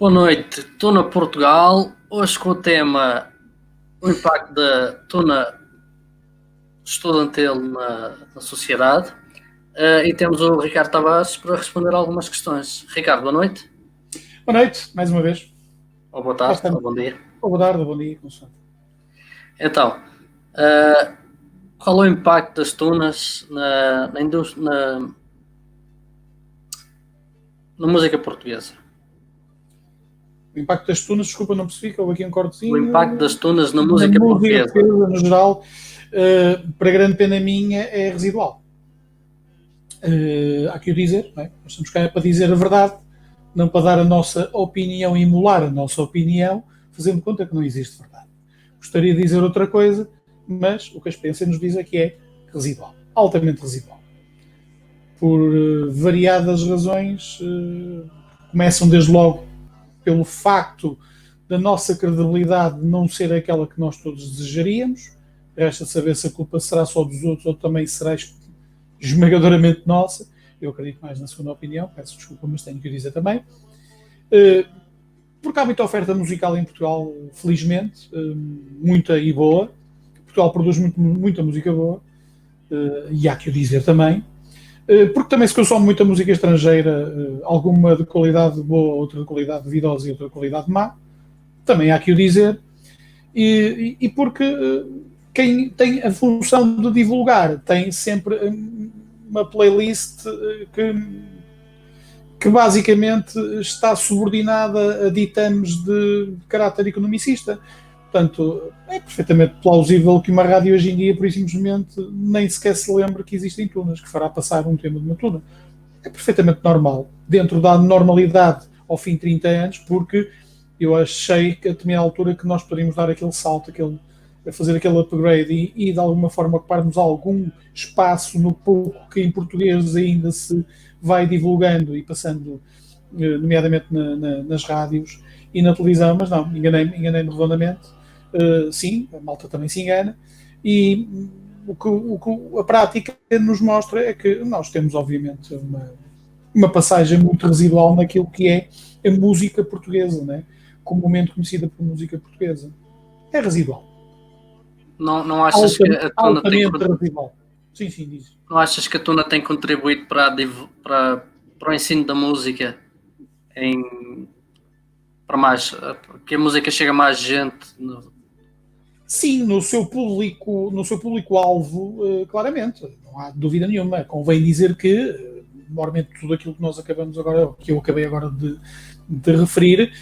Boa noite, Tuna Portugal. Hoje com o tema o impacto da Tuna estudantil na sociedade. E temos o Ricardo Tavares para responder algumas questões. Ricardo, boa noite. Boa noite, mais uma vez. Ou boa tarde, ou bom dia. Ou boa tarde, ou bom dia, consoante. Então, qual é o impacto das tunas na indústria, na música portuguesa? O impacto das tunas, desculpa, não percebi, que houve aqui um cortezinho. O impacto das tunas na música portuguesa. No geral, para grande pena minha, é residual. Há que o dizer, não é? Nós estamos cá para dizer a verdade, não para dar a nossa opinião e emular a nossa opinião, fazendo conta que não existe verdade. Gostaria de dizer outra coisa, mas o que a experiência nos diz é que é residual, altamente residual. Por variadas razões, começam desde logo pelo facto da nossa credibilidade não ser aquela que nós todos desejaríamos. Resta saber se a culpa será só dos outros ou também será esmagadoramente nossa. Eu acredito mais na segunda opinião, peço desculpa, mas tenho que o dizer também. Porque há muita oferta musical em Portugal, felizmente, muita e boa. Portugal produz muita música boa, e há que o dizer também. Porque também se consome muita música estrangeira, alguma de qualidade boa, outra de qualidade duvidosa e outra de qualidade má, também há que o dizer, e porque quem tem a função de divulgar tem sempre uma playlist que basicamente está subordinada a ditames de caráter economicista. Portanto, é perfeitamente plausível que uma rádio hoje em dia, por isso simplesmente, nem sequer se lembre que existem tunas, que fará passar um tema de uma tuna. É perfeitamente normal, dentro da normalidade ao fim de 30 anos, porque eu achei que a determinada altura que nós poderíamos dar aquele salto, fazer aquele upgrade e de alguma forma ocuparmos algum espaço no pouco que em português ainda se vai divulgando e passando, nomeadamente nas rádios e na televisão, mas não, enganei-me redondamente. Sim, a malta também se engana, e o que a prática nos mostra é que nós temos, obviamente, uma passagem muito residual naquilo que é a música portuguesa, né? Comumente conhecida por música portuguesa. É residual. Não achas que a tuna tem residual. Sim, diz. Não achas que a tuna tem contribuído para o ensino da música, para mais, que a música chega a mais gente? Sim, no seu público-alvo, claramente, não há dúvida nenhuma. Convém dizer que, normalmente, tudo aquilo que nós acabamos agora, que eu acabei agora de referir,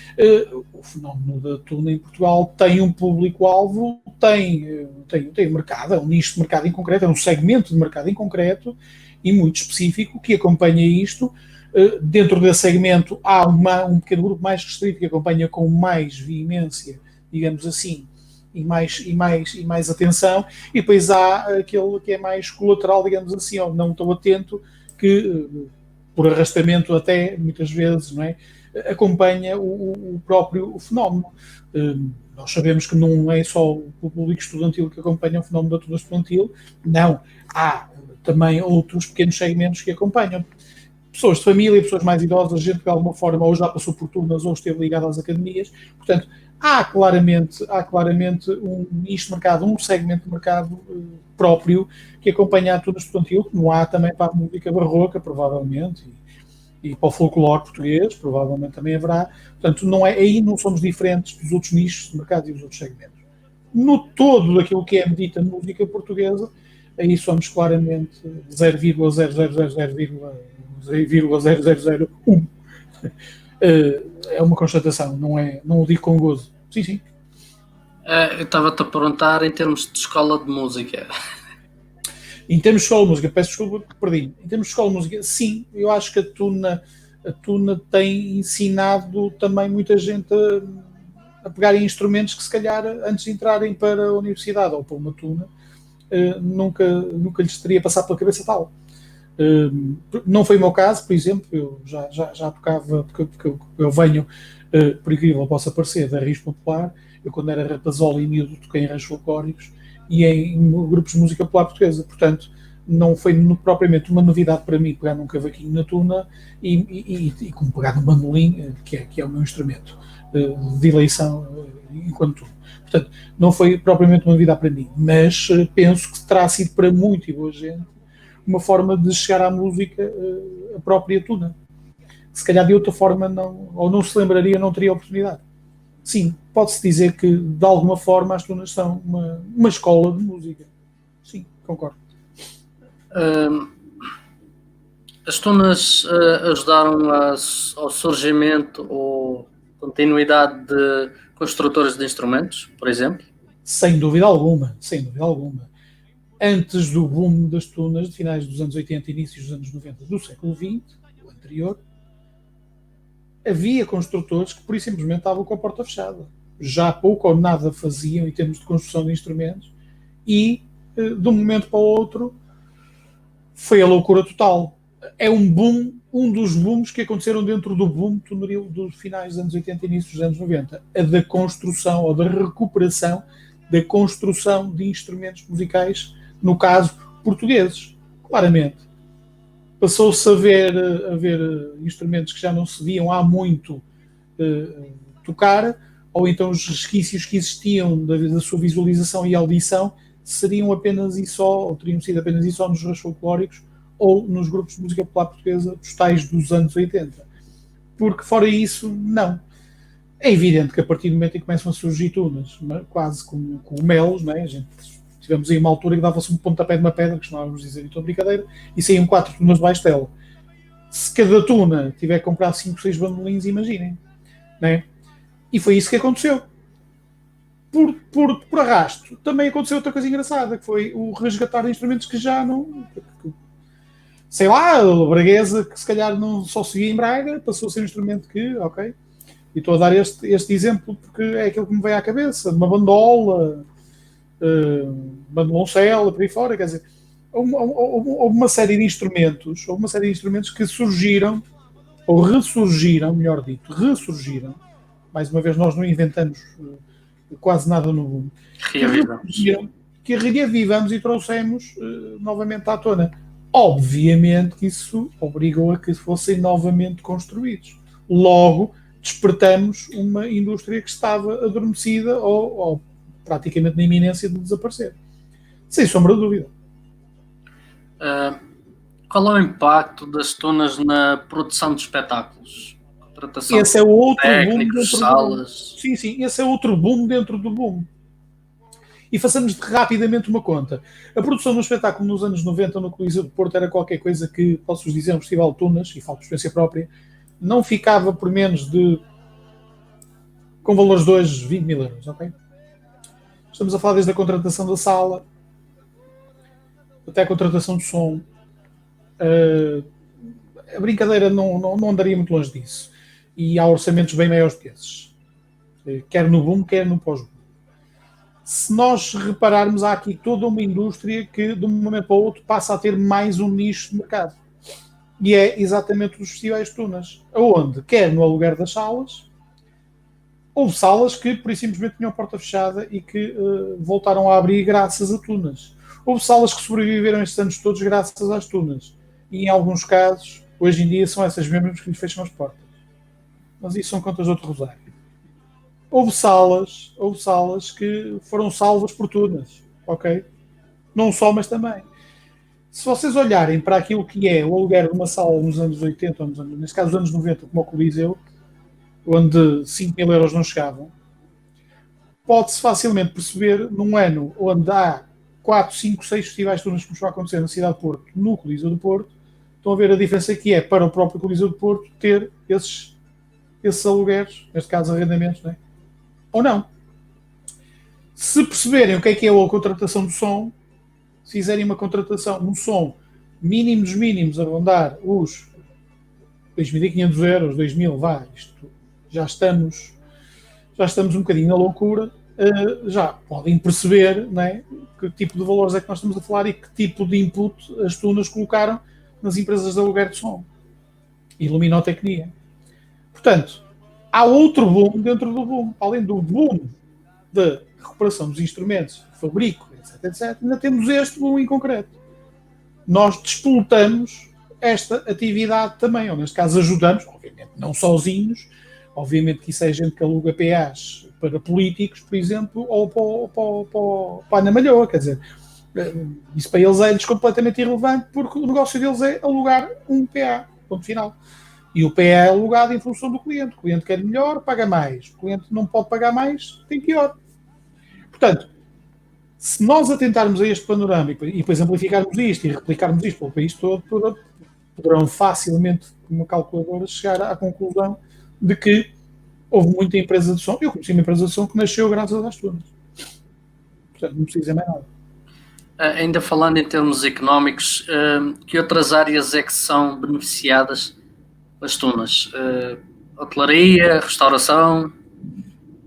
o fenómeno da tuna em Portugal tem um público-alvo, tem um mercado, é um nicho de mercado em concreto, é um segmento de mercado em concreto e muito específico que acompanha isto. Dentro desse segmento há um pequeno grupo mais restrito que acompanha com mais veemência, digamos assim, e mais atenção, e depois há aquele que é mais colateral, digamos assim, ou não tão atento, que por arrastamento até, muitas vezes, não é, acompanha o próprio fenómeno. Nós sabemos que não é só o público estudantil que acompanha o fenómeno da tuna estudantil, não, há também outros pequenos segmentos que acompanham. Pessoas de família, pessoas mais idosas, gente que de alguma forma ou já passou por turmas ou esteve ligada às academias. Portanto, há claramente um nicho de mercado, um segmento de mercado próprio que acompanha a tuna estudantil, como há também para a música barroca, provavelmente, e para o folclore português, provavelmente também haverá. Portanto, aí não somos diferentes dos outros nichos de mercado e dos outros segmentos. No todo daquilo que é medita música portuguesa, aí somos claramente 0,0001. É uma constatação, não o digo com gozo. Sim. Eu estava-te a perguntar em termos de escola de música. Em termos de escola de música, peço desculpa que perdi. Em termos de escola de música, sim, eu acho que a tuna tem ensinado também muita gente a pegarem instrumentos que se calhar antes de entrarem para a universidade ou para uma tuna nunca lhes teria passado pela cabeça tal. Não foi o meu caso, por exemplo, eu já tocava, porque eu venho, por incrível que possa parecer, da raiz popular. Eu, quando era rapazola e miúdo, toquei em ranchos folclóricos e em grupos de música popular portuguesa. Portanto, não foi propriamente uma novidade para mim pegar num cavaquinho na tuna e como pegar num bandolim, que é o meu instrumento de eleição enquanto tuna. Portanto, não foi propriamente uma novidade para mim, mas penso que terá sido para muito e boa gente uma forma de chegar à música a própria tuna. Se calhar de outra forma não se lembraria, não teria oportunidade. Sim, pode-se dizer que de alguma forma as tunas são uma escola de música. Sim, concordo. As tunas ajudaram ao surgimento ou continuidade de construtores de instrumentos, por exemplo? Sem dúvida alguma, sem dúvida alguma. Antes do boom das tunas, de finais dos anos 80 e inícios dos anos 90 do século XX, o anterior, havia construtores que, por isso, simplesmente estavam com a porta fechada. Já pouco ou nada faziam em termos de construção de instrumentos e, de um momento para o outro, foi a loucura total. É um boom, um dos booms que aconteceram dentro do boom tunaril dos finais dos anos 80 e inícios dos anos 90. A da construção, ou da recuperação da construção de instrumentos musicais, no caso, portugueses. Claramente. Passou-se a ver instrumentos que já não se viam há muito tocar, ou então os resquícios que existiam da sua visualização e audição seriam apenas e só, ou teriam sido apenas e só nos raios folclóricos ou nos grupos de música popular portuguesa dos tais dos anos 80. Porque fora isso, não. É evidente que a partir do momento em que começam a surgir tunas, quase como melos, não é? A gente tivemos aí uma altura que dava-se um pontapé de uma pedra, que costumávamos dizer em toda brincadeira, e saíam 4 tunas debaixo dela. Se cada tuna tiver que comprar 5, 6 bandolins, imaginem. Não é? E foi isso que aconteceu. Por arrasto, também aconteceu outra coisa engraçada, que foi o resgatar de instrumentos que já não... Sei lá, a braguesa, que se calhar não só se via em Braga, passou a ser um instrumento que, ok... E estou a dar este exemplo porque é aquilo que me veio à cabeça, de uma bandola, bandoloncela, por aí fora, quer dizer, houve uma série de instrumentos que surgiram, ou ressurgiram, melhor dito, ressurgiram, mais uma vez nós não inventamos quase nada no mundo, que reavivamos e trouxemos novamente à tona. Obviamente que isso obrigou a que fossem novamente construídos. Logo, despertamos uma indústria que estava adormecida ou praticamente na iminência de desaparecer. Sem sombra de dúvida. Qual é o impacto das tunas na produção de espetáculos? Contratação Esse é outro técnicos, boom dentro salas. Sim, esse é outro boom dentro do boom. E façamos rapidamente uma conta. A produção de um espetáculo nos anos 90 no Coliseu de Porto era qualquer coisa que, posso-vos dizer, um festival de tunas, e falo por experiência própria, não ficava por menos de, com valores de hoje, 20 mil euros, ok? Estamos a falar desde a contratação da sala até a contratação do som. A brincadeira não andaria muito longe disso. E há orçamentos bem maiores do que esses. Quer no boom, quer no pós-boom. Se nós repararmos, há aqui toda uma indústria que, de um momento para o outro, passa a ter mais um nicho de mercado. E é exatamente os festivais de tunas, onde, quer no aluguer das salas, houve salas que, por isso simplesmente, tinham a porta fechada e que voltaram a abrir graças a tunas. Houve salas que sobreviveram estes anos todos graças às tunas. E, em alguns casos, hoje em dia, são essas mesmas que lhes fecham as portas. Mas isso são contas de outro rosário. Houve salas que foram salvas por tunas, ok? Não só, mas também. Se vocês olharem para aquilo que é o aluguer de uma sala nos anos 80, neste caso nos anos 90, como o Coliseu, onde 5 mil euros não chegavam, pode-se facilmente perceber num ano onde há 4, 5, 6 festivais de tunas que estão a acontecer na cidade de Porto, no Coliseu de Porto, estão a ver a diferença que é para o próprio Coliseu de Porto ter esses alugueres, neste caso arrendamentos, não é? Ou não. Se perceberem o que é a contratação do som, se fizerem uma contratação, um som mínimo dos mínimos, a rondar os 2.500 euros, 2.000, vá, isto, já estamos um bocadinho na loucura, já podem perceber, não é, que tipo de valores é que nós estamos a falar e que tipo de input as tunas colocaram nas empresas de aluguer de som e luminotecnia. Portanto, há outro boom dentro do boom. Além do boom da recuperação dos instrumentos, fabrico, etc, ainda temos este boom em concreto. nós despolutamos esta atividade também, ou neste caso ajudamos, obviamente não sozinhos, obviamente que isso é gente que aluga PAs para políticos, por exemplo, ou para a Ana Malhoa, quer dizer, isso para eles é-lhes completamente irrelevante, porque o negócio deles é alugar um PA, ponto final. E o PA é alugado em função do cliente. O cliente quer melhor, paga mais. O cliente não pode pagar mais, tem pior. Portanto, se nós atentarmos a este panorama e depois amplificarmos isto e replicarmos isto pelo país todo, poderão facilmente, com uma calculadora, chegar à conclusão de que houve muita empresa de som. Eu conheci uma empresa de som que nasceu graças às tunas. Portanto, não precisa mais nada. Ainda falando em termos económicos, que outras áreas é que são beneficiadas pelas tunas? Hotelaria, restauração?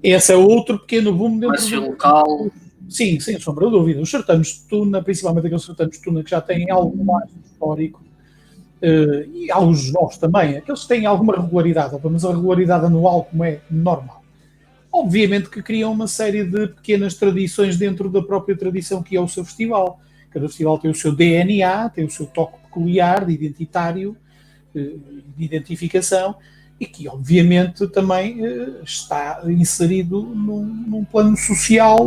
Esse é outro pequeno boom dentro comércio local? Sim, sem sombra de dúvida. Os certames de tuna, principalmente aqueles certames de tuna que já têm algo mais histórico, e alguns novos também, aqueles que têm alguma regularidade, ou pelo menos a regularidade anual, como é normal. Obviamente que criam uma série de pequenas tradições dentro da própria tradição que é o seu festival. Cada festival tem o seu DNA, tem o seu toque peculiar, de identitário, de identificação, e que obviamente também está inserido num plano social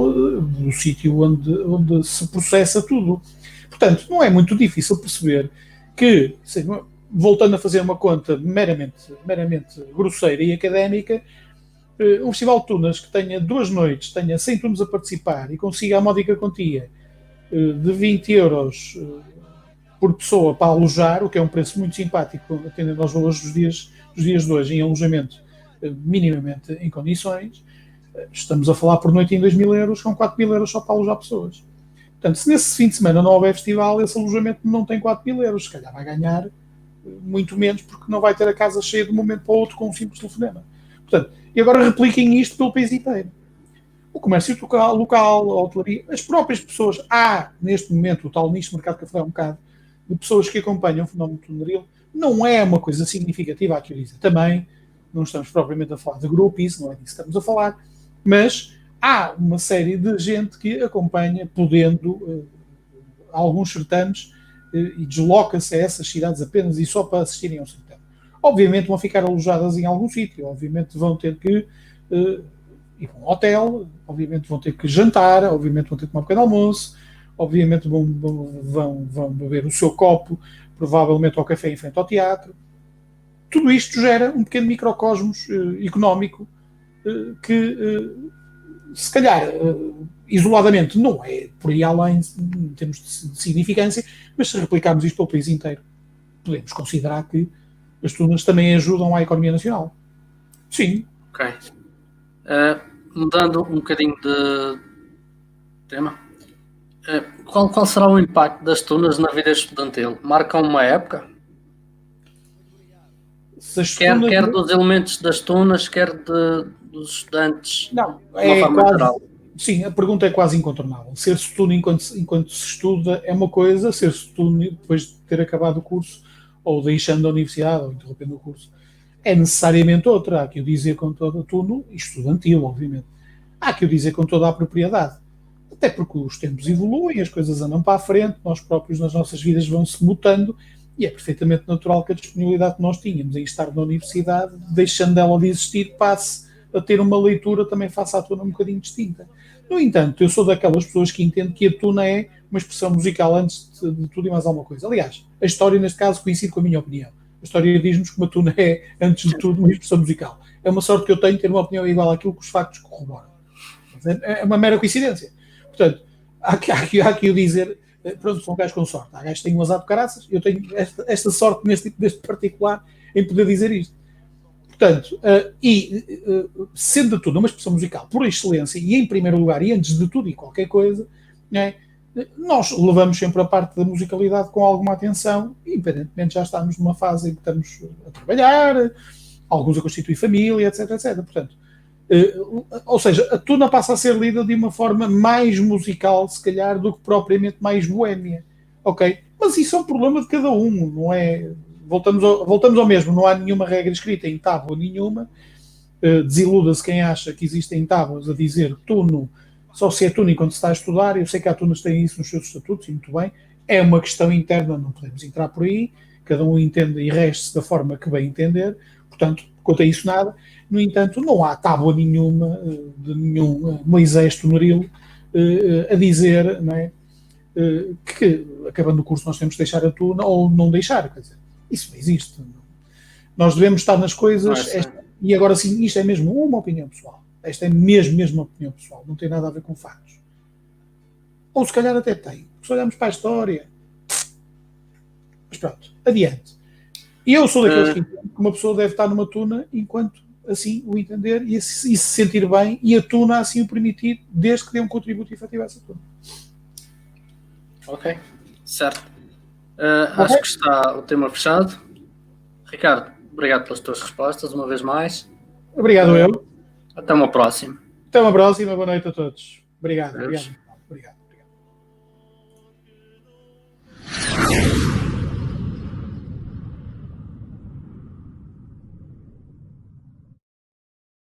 do sítio onde se processa tudo. Portanto, não é muito difícil perceber que, voltando a fazer uma conta meramente grosseira e académica, um festival de tunas que tenha 2 noites, tenha 100 tunas a participar e consiga a módica quantia de 20 euros por pessoa para alojar, o que é um preço muito simpático, atendendo aos valores dos dias de hoje, em alojamento minimamente em condições, estamos a falar por noite em 2.000 euros, com 4.000 euros só para alojar pessoas. Portanto, se nesse fim de semana não houver festival, esse alojamento não tem 4.000 euros, se calhar vai ganhar muito menos, porque não vai ter a casa cheia de um momento para o outro com um simples telefonema. Portanto, e agora repliquem isto pelo país inteiro. O comércio local, a hotelaria, as próprias pessoas, há neste momento o tal nicho de mercado que eu falei um bocado, de pessoas que acompanham o fenómeno tunaril, não é uma coisa significativa a que eu dizer. Também não estamos propriamente a falar de grupo, isso não é disso que estamos a falar, mas há uma série de gente que acompanha, podendo alguns certames, e desloca-se a essas cidades apenas e só para assistirem ao certame. Obviamente vão ficar alojadas em algum sítio, obviamente vão ter que ir para um hotel, obviamente vão ter que jantar, obviamente vão ter que tomar um pequeno almoço, obviamente vão beber o seu copo, provavelmente ao café em frente ao teatro. Tudo isto gera um pequeno microcosmos económico que, se calhar, isoladamente, não é por aí além em termos de significância, mas se replicarmos isto ao país inteiro, podemos considerar que as tunas também ajudam à economia nacional. Sim. Ok. Mudando um bocadinho de tema, qual será o impacto das tunas na vida estudantil? Marcam uma época? Quer dos elementos das tunas, quer dos estudantes? Não, é quase geral. Sim, a pergunta é quase incontornável. Ser-se tuna enquanto se estuda é uma coisa, ser-se tuna depois de ter acabado o curso, ou deixando a universidade, ou interrompendo o curso, é necessariamente outra. Há que o dizer com todo o tuno, estudantil, obviamente. Há que o dizer com toda a propriedade. Até porque os tempos evoluem, as coisas andam para a frente, nós próprios nas nossas vidas vão-se mutando, e é perfeitamente natural que a disponibilidade que nós tínhamos em estar na universidade, deixando dela de existir, passe a ter uma leitura também faça a tuna um bocadinho distinta. No entanto, eu sou daquelas pessoas que entendo que a tuna é uma expressão musical antes de tudo e mais alguma coisa. Aliás, a história neste caso coincide com a minha opinião. A história diz-nos que uma tuna é, antes de tudo, uma expressão musical. É uma sorte que eu tenho de ter uma opinião igual àquilo que os factos corroboram. É uma mera coincidência. Portanto, há que o dizer, pronto, são gajos com sorte. Há gajos que têm um azar de caraças, eu tenho esta sorte neste particular em poder dizer isto. Portanto, sendo de tudo uma expressão musical por excelência e em primeiro lugar e antes de tudo e qualquer coisa, né, nós levamos sempre a parte da musicalidade com alguma atenção, independentemente já estamos numa fase em que estamos a trabalhar, alguns a constituir família, etc, etc. Portanto, ou seja, a tuna passa a ser lida de uma forma mais musical, se calhar, do que propriamente mais boémia. Ok? Mas isso é um problema de cada um, não é... Voltamos ao mesmo, não há nenhuma regra escrita em tábua nenhuma. Desiluda-se quem acha que existem tábuas a dizer tuno, só se é tuno enquanto se está a estudar. Eu sei que há tunas que têm isso nos seus estatutos, e muito bem, É uma questão interna, não podemos entrar por aí, cada um entende e rege-se da forma que bem entender, portanto, quanto a isso nada. No entanto, não há tábua nenhuma de nenhum Moisés Tonoril a dizer, não é, que acabando o curso nós temos de deixar a tuna ou não deixar, quer dizer, isso não existe. Nós devemos estar nas coisas, e agora sim, isto é mesmo uma opinião pessoal, esta é mesmo uma opinião pessoal, não tem nada a ver com factos. Ou se calhar até tem, se olharmos para a história. Mas pronto, adiante. E eu sou daqueles que entendo que uma pessoa deve estar numa tuna enquanto assim o entender e se sentir bem, e a tuna assim o permitir, desde que dê um contributo efetivo a essa tuna. Ok, certo. Acho que está o tema fechado. Ricardo, obrigado pelas tuas respostas uma vez mais. Obrigado eu. Até uma próxima. Até uma próxima, boa noite a todos. Obrigado.